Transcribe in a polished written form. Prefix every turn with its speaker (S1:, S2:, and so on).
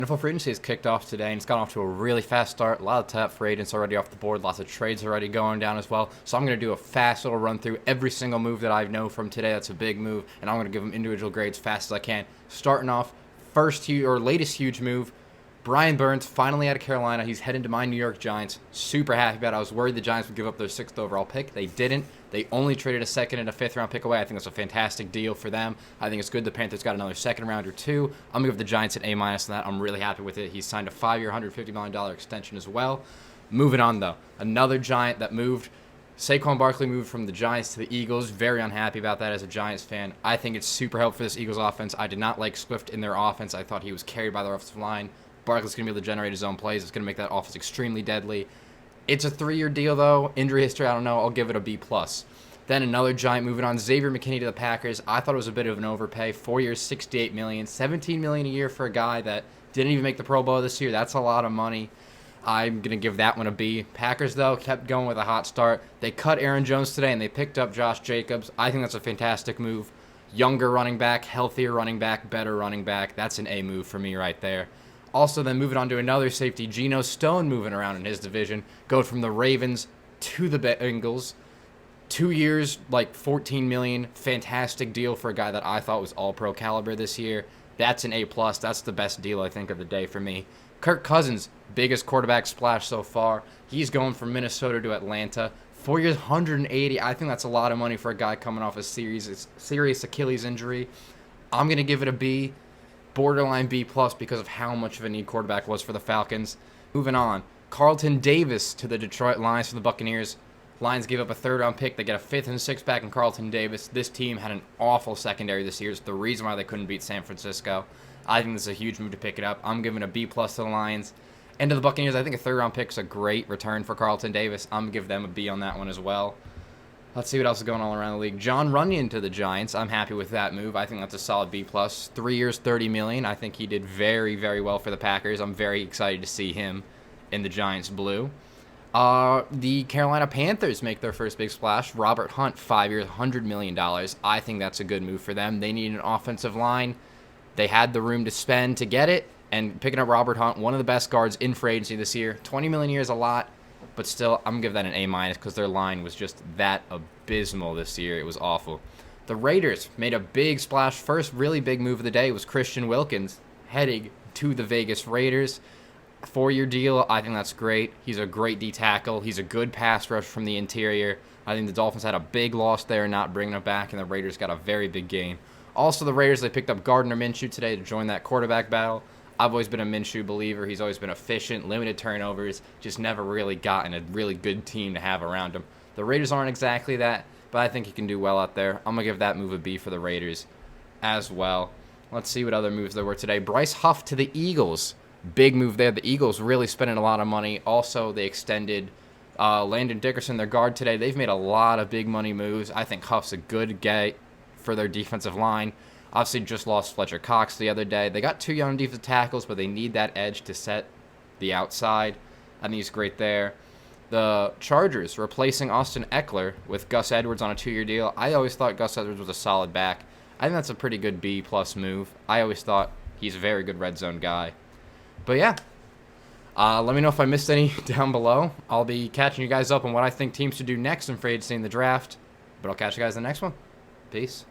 S1: NFL free agency has kicked off today, and it's gone off to a really fast start. A lot of top free agents already off the board. Lots of trades already going down as well. So I'm going to do a fast little run through every single move that I know from today. That's a big move, and I'm going to give them individual grades fast as I can. Starting off, latest huge move. Brian Burns finally out of Carolina. He's heading to my New York Giants. Super happy about it. I was worried the Giants would give up their 6th overall pick. They didn't. They only traded a 2nd and a 5th round pick away. I think that's a fantastic deal for them. I think it's good the Panthers got another 2nd round or 2. I'm going to give the Giants an A- on that. I'm really happy with it. He's signed a 5-year, $150 million extension as well. Moving on, though. Another Giant that moved. Saquon Barkley moved from the Giants to the Eagles. Very unhappy about that as a Giants fan. I think it's super helpful for this Eagles offense. I did not like Swift in their offense. I thought he was carried by their offensive line. Barkley's going to be able to generate his own plays. It's going to make that offense extremely deadly. It's a 3-year deal, though. Injury history, I don't know. I'll give it a B+. Then another Giant moving on. Xavier McKinney to the Packers. I thought it was a bit of an overpay. 4 years, $68 million. $17 million a year for a guy that didn't even make the Pro Bowl this year. That's a lot of money. I'm going to give that one a B. Packers, though, kept going with a hot start. They cut Aaron Jones today, and they picked up Josh Jacobs. I think that's a fantastic move. Younger running back, healthier running back, better running back. That's an A move for me right there. Also, then moving on to another safety, Geno Stone moving around in his division. Going from the Ravens to the Bengals. 2 years, like $14 million. Fantastic deal for a guy that I thought was all-pro caliber this year. That's an A+. That's the best deal, I think, of the day for me. Kirk Cousins, biggest quarterback splash so far. He's going from Minnesota to Atlanta. 4 years, $180. I think that's a lot of money for a guy coming off a serious Achilles injury. I'm going to give it a B. Borderline B+ because of how much of a need quarterback was for the Falcons. Moving on, Carlton Davis to the Detroit Lions for the Buccaneers. Lions gave up a 3rd round pick. They get a 5th and 6th back in Carlton Davis. This team had an awful secondary this year. It's the reason why they couldn't beat San Francisco. I think this is a huge move to pick it up. I'm giving a B+ to the Lions. And to the Buccaneers, I think a 3rd round pick is a great return for Carlton Davis. I'm going to give them a B on that one as well. Let's see what else is going on around the league. John Runyon to the Giants. I'm happy with that move. I think that's a solid B+. 3 years, $30 million. I think he did very, very well for the Packers. I'm very excited to see him in the Giants blue. The Carolina Panthers make their first big splash. Robert Hunt, 5 years, $100 million. I think that's a good move for them. They need an offensive line. They had the room to spend to get it. And picking up Robert Hunt, one of the best guards in free agency this year. $20 million a year is a lot. But still, I'm going to give that an A- because their line was just that abysmal this year. It was awful. The Raiders made a big splash. First really big move of the day was Christian Wilkins heading to the Vegas Raiders. 4-year deal. I think that's great. He's a great D tackle. He's a good pass rush from the interior. I think the Dolphins had a big loss there, not bringing him back, and the Raiders got a very big gain. Also, the Raiders, they picked up Gardner Minshew today to join that quarterback battle. I've always been a Minshew believer. He's always been efficient, limited turnovers, just never really gotten a really good team to have around him. The Raiders aren't exactly that, but I think he can do well out there. I'm going to give that move a B for the Raiders as well. Let's see what other moves there were today. Bryce Huff to the Eagles. Big move there. The Eagles really spending a lot of money. Also, they extended Landon Dickerson, their guard, today. They've made a lot of big money moves. I think Huff's a good guy for their defensive line. Obviously, just lost Fletcher Cox the other day. They got 2 young defensive tackles, but they need that edge to set the outside. I think he's great there. The Chargers replacing Austin Eckler with Gus Edwards on a 2-year deal. I always thought Gus Edwards was a solid back. I think that's a pretty good B+ move. I always thought he's a very good red zone guy. But yeah, let me know if I missed any down below. I'll be catching you guys up on what I think teams should do next in free agency in the draft. But I'll catch you guys in the next one. Peace.